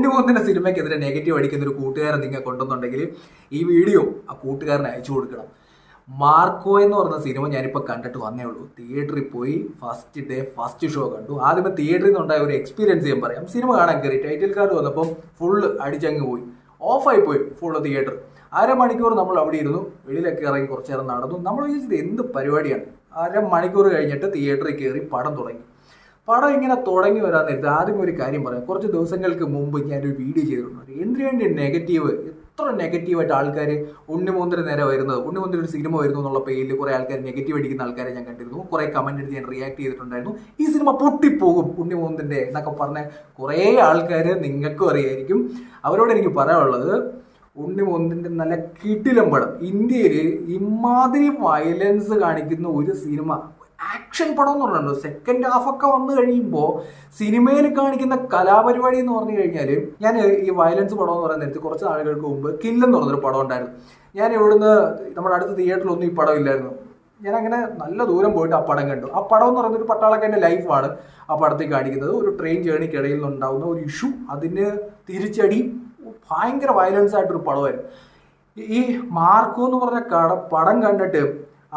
ഉണ്ണിമുകുന്ദന്റെ സിനിമയ്ക്കെതിരെ negative അടിക്കുന്ന ഒരു കൂട്ടുകാരൻ നിങ്ങൾ കൊണ്ടുവന്നുണ്ടെങ്കിൽ ഈ വീഡിയോ ആ കൂട്ടുകാരന് അയച്ചു കൊടുക്കണം. മാർക്കോ എന്ന് പറഞ്ഞ സിനിമ ഞാനിപ്പോൾ കണ്ടിട്ട് വന്നേ ഉള്ളൂ. തിയേറ്ററിൽ പോയി ഫസ്റ്റ് ഡേ ഫസ്റ്റ് ഷോ കണ്ടു. ആദ്യമേ തിയേറ്ററിൽ നിന്നുണ്ടായ ഒരു എക്സ്പീരിയൻസ് ഞാൻ പറയാം. സിനിമ കാണാൻ കയറി ടൈറ്റിൽ കാർഡ് വന്നപ്പം ഫുള്ള് അടിച്ചങ്ങ് പോയി, ഓഫായി പോയി ഫുള്ള് തിയേറ്റർ. അരമണിക്കൂർ നമ്മൾ അവിടെ ഇരുന്നു, വെളിയിലൊക്കെ ഇറങ്ങി കുറച്ച് നേരം നടന്നു. നമ്മൾ വിചാരിച്ചത് എന്ത് പരിപാടിയാണ്. അരമണിക്കൂർ കഴിഞ്ഞിട്ട് തിയേറ്ററിൽ കയറി പടം തുടങ്ങി. പടം ഇങ്ങനെ തുടങ്ങി വരാൻ നേരത്തെ ആദ്യം ഒരു കാര്യം പറയാം. കുറച്ച് ദിവസങ്ങൾക്ക് മുമ്പ് ഞാനൊരു വീഡിയോ ചെയ്തിട്ടുണ്ട്. എന്തിനു വേണ്ടി നെഗറ്റീവ്, എത്ര നെഗറ്റീവായിട്ട് ആൾക്കാർ ഉണ്ണിമുകുന്ദന് നേരെ വരുന്നത്, ഉണ്ണിമുകുന്ദൻ ഒരു സിനിമ വരുന്നു എന്നുള്ള പേരിൽ കുറേ ആൾക്കാർ നെഗറ്റീവ് അടിക്കുന്ന ആൾക്കാരെ ഞാൻ കണ്ടിരുന്നു. കുറേ കമന്റ് എടുത്ത് ഞാൻ റിയാക്ട് ചെയ്തിട്ടുണ്ടായിരുന്നു. ഈ സിനിമ പൊട്ടിപ്പോകും ഉണ്ണിമുകുന്ദൻ്റെ എന്നൊക്കെ പറഞ്ഞ കുറേ ആൾക്കാർ നിങ്ങൾക്കും അറിയായിരിക്കും. അവരോട് എനിക്ക് പറയാനുള്ളത്, ഉണ്ണിമുകുന്ദൻ്റെ നല്ല കിടിലം പടം. ഇന്ത്യയിൽ ഇമാതിരി വയലൻസ് കാണിക്കുന്ന ഒരു സിനിമ, ആക്ഷൻ പടം എന്ന് പറഞ്ഞിട്ടുണ്ട്. സെക്കൻഡ് ഹാഫൊക്കെ വന്നു കഴിയുമ്പോൾ സിനിമയിൽ കാണിക്കുന്ന കലാപരിപാടി എന്ന് പറഞ്ഞു കഴിഞ്ഞാൽ, ഞാൻ ഈ വയലൻസ് പടം എന്ന് പറയുന്ന നേരത്തെ കുറച്ച് നാളുകൾക്ക് മുമ്പ് കില്ലെന്ന് പറഞ്ഞൊരു പടം ഉണ്ടായിരുന്നു. ഞാൻ ഇവിടുന്ന് നമ്മുടെ അടുത്ത തിയേറ്ററിലൊന്നും ഈ പടം ഇല്ലായിരുന്നു. ഞാൻ അങ്ങനെ നല്ല ദൂരം പോയിട്ട് ആ പടം കണ്ടു. ആ പടം എന്ന് പറയുന്നത് ഒരു പട്ടാളക്കാരൻ്റെ ലൈഫാണ് ആ പടത്തിൽ കാണിക്കുന്നത്. ഒരു ട്രെയിൻ ജേണിക്കിടയിൽ നിന്നുണ്ടാവുന്ന ഒരു ഇഷ്യൂ, അതിന് തിരിച്ചടി, ഭയങ്കര വയലൻസ് ആയിട്ടൊരു പടമായിരുന്നു. ഈ മാർക്കോ എന്ന് പറഞ്ഞ പടം കണ്ടിട്ട്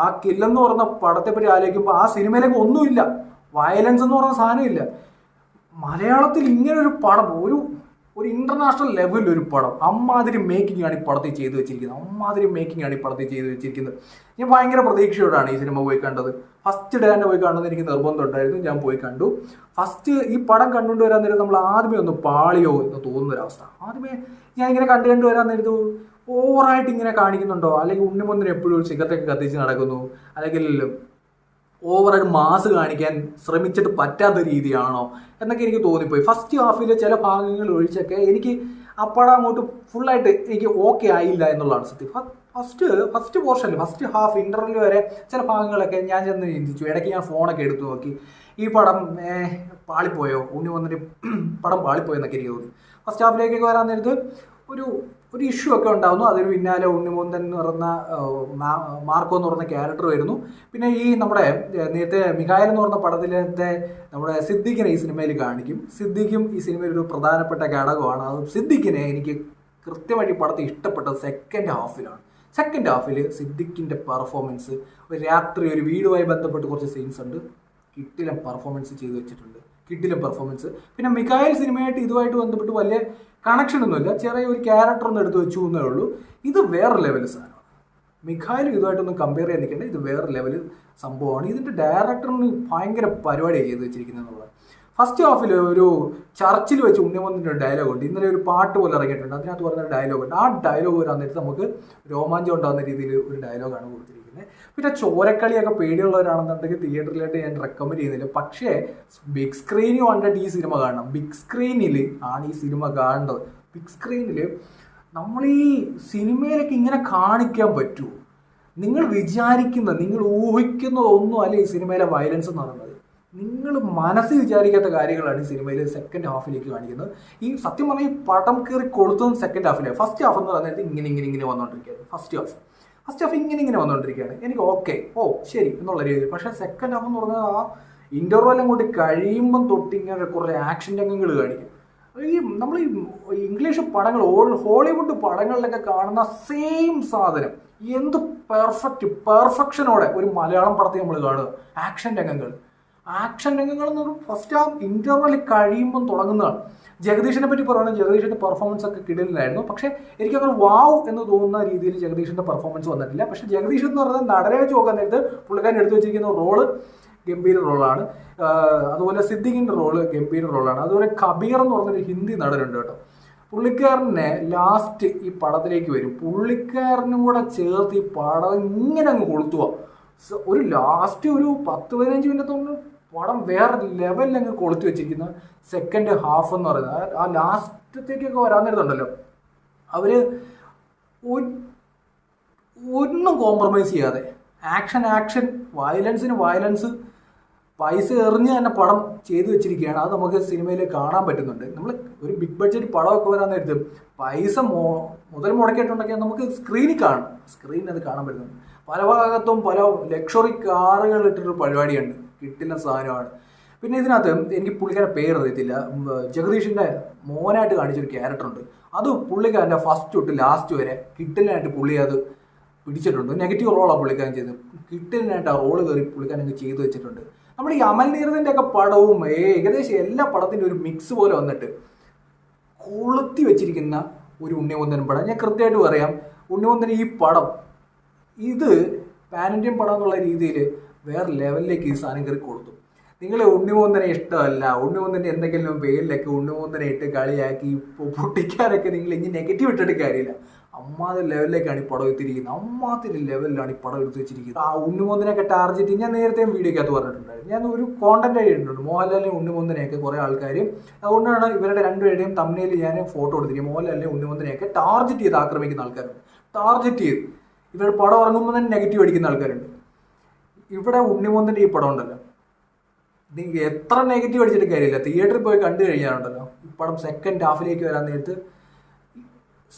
ആ കില്ലെന്ന് പറഞ്ഞ പടത്തെ പറ്റി ആലോചിക്കുമ്പോൾ ആ സിനിമയിലേക്ക് ഒന്നുമില്ല, വയലൻസ് എന്ന് പറഞ്ഞ സാധനമില്ല. മലയാളത്തിൽ ഇങ്ങനൊരു പടം, ഒരു ഇന്റർനാഷണൽ ലെവലിൽ ഒരു പടം, അമ്മാതിരി മേക്കിംഗ് ആണ് ഈ പടത്തിൽ ചെയ്തു വെച്ചിരിക്കുന്നത്. ഞാൻ ഭയങ്കര പ്രതീക്ഷയോടാണ് ഈ സിനിമ പോയി കണ്ടത്. ഫസ്റ്റ് ഡേ തന്നെ പോയി കാണുന്നത് എനിക്ക് നിർബന്ധമുണ്ടായിരുന്നു. ഞാൻ പോയി കണ്ടു. ഫസ്റ്റ് ഈ പടം കണ്ടുകൊണ്ട് വരാൻ നേരം നമ്മൾ ആദ്യമേ ഒന്ന് പാളിയോ എന്ന് തോന്നുന്നൊരവസ്ഥ. ആദ്യമേ ഞാൻ ഇങ്ങനെ കണ്ടു വരാൻ നേരത്ത് ഓവറായിട്ട് ഇങ്ങനെ കാണിക്കുന്നുണ്ടോ, അല്ലെങ്കിൽ ഉണ്ണിമുകുന്ദൻ എപ്പോഴും ഒരു സിഗരറ്റൊക്കെ കത്തിച്ച് നടക്കുന്നു, അല്ലെങ്കിൽ ഓവറായിട്ട് മാസ് കാണിക്കാൻ ശ്രമിച്ചിട്ട് പറ്റാത്ത രീതിയാണോ എന്നൊക്കെ എനിക്ക് തോന്നിപ്പോയി. ഫസ്റ്റ് ഹാഫിൽ ചില ഭാഗങ്ങൾ ഒഴിച്ചൊക്കെ എനിക്ക് അപ്പടം അങ്ങോട്ട് ഫുള്ളായിട്ട് എനിക്ക് ഓക്കെ ആയില്ല എന്നുള്ളതാണ് സത്യം. ഫസ്റ്റ് പോർഷനിൽ ഫസ്റ്റ് ഹാഫ് ഇൻ്റർവെൽ വരെ ചില ഭാഗങ്ങളൊക്കെ ഞാൻ ചെന്ന് ചിന്തിച്ചു. ഇടയ്ക്ക് ഞാൻ ഫോണൊക്കെ എടുത്തു നോക്കി, ഈ പടം പാളിപ്പോയോ, ഉണ്ണിമുകുന്ദൻ്റെ പടം പാളിപ്പോയോ എന്നൊക്കെ എനിക്ക് തോന്നി. ഫസ്റ്റ് ഹാഫിലേക്കൊക്കെ വരാൻ നേരത്ത് ഒരു ഇഷ്യൂ ഒക്കെ ഉണ്ടാകുന്നു. അതിന് പിന്നാലെ ഉണ്ണിമുകുന്ദൻ എന്ന് പറഞ്ഞ മാർക്കോ എന്ന് പറഞ്ഞ ക്യാരക്ടർ വരുന്നു. പിന്നെ ഈ നമ്മുടെ നേരത്തെ മിഖായിൽ എന്ന് പറഞ്ഞ പടത്തിലത്തെ നമ്മുടെ സിദ്ദിഖിനെ ഈ സിനിമയിൽ കാണിക്കും. സിദ്ദിഖും ഈ സിനിമയിൽ ഒരു പ്രധാനപ്പെട്ട ഘടകമാണ്. അത് സിദ്ദിഖിനെ എനിക്ക് കൃത്യമായിട്ട് ഈ പടത്തിൽ ഇഷ്ടപ്പെട്ടത് സെക്കൻഡ് ഹാഫിൽ സിദ്ദിഖിൻ്റെ പെർഫോമൻസ്. ഒരു രാത്രി ഒരു വീടുമായി ബന്ധപ്പെട്ട് കുറച്ച് സീൻസ് ഉണ്ട്, കിടിലം പെർഫോമൻസ് ചെയ്തു വെച്ചിട്ടുണ്ട്. പിന്നെ മിഖായിൽ സിനിമയായിട്ട് ഇതുമായിട്ട് ബന്ധപ്പെട്ട് വലിയ കണക്ഷൻ ഒന്നുമില്ല, ചെറിയ ഒരു ക്യാരക്ടർ ഒന്ന് എടുത്ത് വെച്ചു എന്നേ ഉള്ളൂ. ഇത് വേറെ ലെവൽ സാധനമാണ്. മിഖായിലും ഇതുമായിട്ടൊന്നും കമ്പയർ ചെയ്യാൻ നിൽക്കേണ്ട, ഇത് വേറെ ലെവൽ സംഭവമാണ്. ഇതിൻ്റെ ഡയറക്ടറിന് ഭയങ്കര പരിപാടിയാണ് ചെയ്ത് വെച്ചിരിക്കുന്നത് എന്നുള്ളത്. ഫസ്റ്റ് ഹാഫിൽ ഒരു ചർച്ചിൽ വെച്ച് ഉണ്ണിമുകുന്ദൻ്റെ ഒരു ഡയലോഗ് ഉണ്ട്. ഇന്നലെ ഒരു പാട്ട് പോലെ ഇറങ്ങിയിട്ടുണ്ട്, അതിനകത്ത് പറഞ്ഞൊരു ഡയലോഗ് ഉണ്ട്. ആ ഡയലോഗ് വരാൻ നേരത്ത് നമുക്ക് രോമാഞ്ചം ഉണ്ടാകുന്ന രീതിയിൽ ഒരു ഡയലോഗാണ് കൊടുത്തിരിക്കുന്നത്. പിന്നെ ചോരക്കളിയൊക്കെ പേടിയുള്ളവരാണെന്നുണ്ടെങ്കിൽ തിയേറ്ററിലായിട്ട് ഞാൻ റെക്കമെൻഡ് ചെയ്യുന്നില്ല. പക്ഷേ ബിഗ് സ്ക്രീനിൽ കണ്ടിട്ട് ഈ സിനിമ കാണണം. ബിഗ് സ്ക്രീനിൽ ആണ് ഈ സിനിമ കാണേണ്ടത്. ബിഗ് സ്ക്രീനിൽ നമ്മൾ ഈ സിനിമയിലൊക്കെ ഇങ്ങനെ കാണിക്കാൻ പറ്റുമോ? നിങ്ങൾ വിചാരിക്കുന്ന, നിങ്ങൾ ഊഹിക്കുന്നതൊന്നും അല്ല ഈ സിനിമയിലെ വയലൻസ് എന്ന് പറയുന്നത്. നിങ്ങൾ മനസ്സിൽ വിചാരിക്കാത്ത കാര്യങ്ങളാണ് ഈ സിനിമയിൽ സെക്കൻഡ് ഹാഫിലേക്ക് കാണിക്കുന്നത്. ഈ സത്യം പറഞ്ഞാൽ ഈ പടം കയറി കൊടുത്തതും സെക്കൻഡ് ഹാഫിലാണ്. ഫസ്റ്റ് ഹാഫ് എന്ന് പറയുന്നത് ഇങ്ങനെ വന്നുകൊണ്ടിരിക്കുകയാണ്. ഫസ്റ്റ് ഹാഫ് ഇങ്ങനെ വന്നുകൊണ്ടിരിക്കുകയാണ്. എനിക്ക് ഓക്കെ, ശരി എന്നുള്ള രീതിയിൽ. പക്ഷേ സെക്കൻഡ് ഹാഫ് എന്ന് പറഞ്ഞാൽ ആ ഇൻ്റർവെൽ അങ്ങോട്ട് കഴിയുമ്പം തൊട്ടിങ്ങനെ കുറേ ആക്ഷൻ രംഗങ്ങൾ കാണിക്കും. ഈ നമ്മൾ ഈ ഇംഗ്ലീഷ് പടങ്ങൾ, ഹോളിവുഡ് പടങ്ങളിലൊക്കെ കാണുന്ന സെയിം സാധനം എന്ത് പെർഫെക്ഷനോടെ ഒരു മലയാളം പടത്തിൽ നമ്മൾ കാണുക. ആക്ഷൻ രംഗങ്ങൾ എന്ന് പറഞ്ഞാൽ ഫസ്റ്റ് ഹാഫ് ഇൻ്റർവെൽ കഴിയുമ്പം തുടങ്ങുന്നതാണ്. ജഗദീഷിനെ പറ്റി പറയുകയാണെങ്കിൽ ജഗദീഷിൻ്റെ പെർഫോമൻസ് ഒക്കെ കിടലിലായിരുന്നു. പക്ഷേ എനിക്കങ്ങനെ വാവ് എന്ന് തോന്നുന്ന രീതിയിൽ ജഗദീഷിൻ്റെ പെർഫോമൻസ് വന്നിട്ടില്ല. പക്ഷേ ജഗദീഷ് എന്ന് പറഞ്ഞാൽ നടനെ വെച്ച് നോക്കാൻ നേരത്ത് പുള്ളിക്കാരൻ എടുത്തു വെച്ചിരിക്കുന്ന റോള് ഗംഭീര റോളാണ്. അതുപോലെ സിദ്ദിഖിൻ്റെ റോള് ഗംഭീര റോളാണ്. അതുപോലെ കബീർ എന്ന് പറഞ്ഞൊരു ഹിന്ദി നടനുണ്ട് കേട്ടോ. പുള്ളിക്കാരനെ ലാസ്റ്റ് ഈ പടത്തിലേക്ക് വരും. പുള്ളിക്കാരനും കൂടെ ചേർത്ത് ഈ പടം ഇങ്ങനെ അങ്ങ് കൊളുത്തുക. ഒരു ലാസ്റ്റ് ഒരു 10-15 മിനിറ്റ് പടം വേറെ ലെവലിൽ അങ്ങ് കൊളുത്തി വെച്ചിരിക്കുന്ന സെക്കൻഡ് ഹാഫ് എന്ന് പറയുന്നത്. ആ ലാസ്റ്റത്തേക്കൊക്കെ വരാൻ നേരത്തുണ്ടല്ലോ, അവർ ഒന്നും കോംപ്രമൈസ് ചെയ്യാതെ ആക്ഷൻ, വയലൻസ് പൈസ എറിഞ്ഞ് തന്നെ പടം ചെയ്തു വെച്ചിരിക്കുകയാണ്. അത് നമുക്ക് സിനിമയിൽ കാണാൻ പറ്റുന്നുണ്ട്. നമ്മൾ ഒരു ബിഗ് ബഡ്ജറ്റ് പടമൊക്കെ വരാൻ നേരത്ത് പൈസ മുതൽ മുടക്കിയിട്ടുണ്ടെങ്കിൽ നമുക്ക് സ്ക്രീനിൽ അത് കാണാൻ പറ്റുന്നുണ്ട്. പല ഭാഗത്തും പല ലക്ഷറി കാറുകൾ ഇട്ടൊരു പരിപാടിയുണ്ട്. കിട്ടുന്ന സാധനമാണ്. പിന്നെ ഇതിനകത്ത് എനിക്ക് പുള്ളിക്കാരെ പേര് അറിയത്തില്ല, ജഗദീഷിൻ്റെ മോനായിട്ട് കാണിച്ചൊരു ക്യാരക്ടറുണ്ട്. അത് പുള്ളിക്കാരൻ്റെ ഫസ്റ്റ് തൊട്ട് ലാസ്റ്റ് വരെ കിട്ടലിനായിട്ട് പുള്ളി അത് പിടിച്ചിട്ടുണ്ട്. നെഗറ്റീവ് റോളാണ് പുള്ളിക്കാരൻ ചെയ്തത്. കിട്ടലിനായിട്ട് ആ റോള് കയറി പുള്ളിക്കാരൻ ചെയ്തു വെച്ചിട്ടുണ്ട്. നമ്മുടെ ഈ അമൽ നീരദിൻ്റെ ഒക്കെ പടവും ഏകദേശം എല്ലാ പടത്തിൻ്റെ ഒരു മിക്സ് പോലെ വന്നിട്ട് കൊളുത്തി വെച്ചിരിക്കുന്ന ഒരു ഉണ്ണിമുന്തൻ പടം. ഞാൻ കൃത്യമായിട്ട് പറയാം, ഉണ്ണിമുന്തൻ ഈ പടം ഇത് പാൻ ഇന്ത്യൻ പടം എന്നുള്ള രീതിയിൽ വേറെ ലെവലിലേക്ക് ഈ സാധനം കയറി കൊടുത്തു. നിങ്ങൾ ഉണ്ണിമുന്തനെ ഇഷ്ടമല്ല, ഉണ്ണിമുന്തൻ്റെ എന്തെങ്കിലും പേരിലൊക്കെ ഉണ്ണിമുന്തനെ ഇട്ട് കളിയാക്കി പൊട്ടിക്കാനൊക്കെ നിങ്ങൾ ഇനി നെഗറ്റീവ് ഇട്ടിട്ട് കാര്യമില്ല. അമ്മാതിരി ലെവലിലേക്കാണ് ഈ പടം എത്തിയിരിക്കുന്നത്. അമ്മാതിരി ലെവലിലാണ് ഈ പടം എടുത്ത് വെച്ചിരിക്കുന്നത്. ആ ഉണ്ണിമുന്തനെയൊക്കെ ടാർഗറ്റ് ഞാൻ നേരത്തെ വീഡിയോക്കകത്ത് പറഞ്ഞിട്ടുണ്ടായിരുന്നു. ഞാൻ ഒരു കോണ്ടന്റ് ആയിട്ടുണ്ട് മോഹൻലാലിനെയും ഉണ്ണിമുന്തനെയൊക്കെ കുറേ ആൾക്കാർ. അതുകൊണ്ടാണ് ഇവരുടെ രണ്ടുപേരുടെയും തമ്മിൽ ഞാൻ ഫോട്ടോ എടുത്തിരിക്കുന്നത്. മോഹൻലാലിനെയും ഉണ്ണിമുന്തനെയൊക്കെ ടാർഗറ്റ് ചെയ്ത് ആക്രമിക്കുന്ന ആൾക്കാരുണ്ട്. ടാർഗറ്റ് ചെയ്ത് ഇവരുടെ പടം ഇറങ്ങുമ്പോൾ തന്നെ നെഗറ്റീവ് അടിക്കുന്ന ആൾക്കാരുണ്ട്. ഇവിടെ ഉണ്ണിമുന്തൻ്റെ ഈ പടം ഉണ്ടല്ലോ, എത്ര നെഗറ്റീവ് അടിച്ചിട്ട് കാര്യമില്ല. തിയേറ്ററിൽ പോയി കണ്ടു കഴിഞ്ഞാലുണ്ടല്ലോ ഈ പടം സെക്കൻഡ് ഹാഫിലേക്ക് വരാൻ നേരത്ത്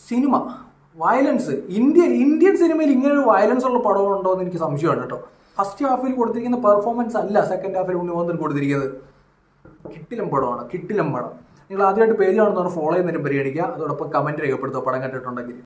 സിനിമ വയലൻസ് ഇന്ത്യൻ സിനിമയിൽ ഇങ്ങനെ ഒരു വയലൻസ് ഉള്ള പടം ഉണ്ടോ എന്ന് എനിക്ക് സംശയമാണ് കേട്ടോ. ഫസ്റ്റ് ഹാഫിൽ കൊടുത്തിരിക്കുന്ന പെർഫോമൻസ് അല്ല സെക്കൻഡ് ഹാഫിൽ ഉണ്ണിമുന്തൻ കൊടുത്തിരിക്കുന്നത്. കിട്ടിലം പടമാണ്, കിട്ടിലം പടം. നിങ്ങൾ ആദ്യമായിട്ട് പേജ് കാണുന്നവർ ഫോളോ ചെയ്യുന്നതിനും പരിഗണിക്കുക. അതോടൊപ്പം കമൻറ്റ് രേഖപ്പെടുത്തുക പടം കണ്ടിട്ടുണ്ടെങ്കിൽ.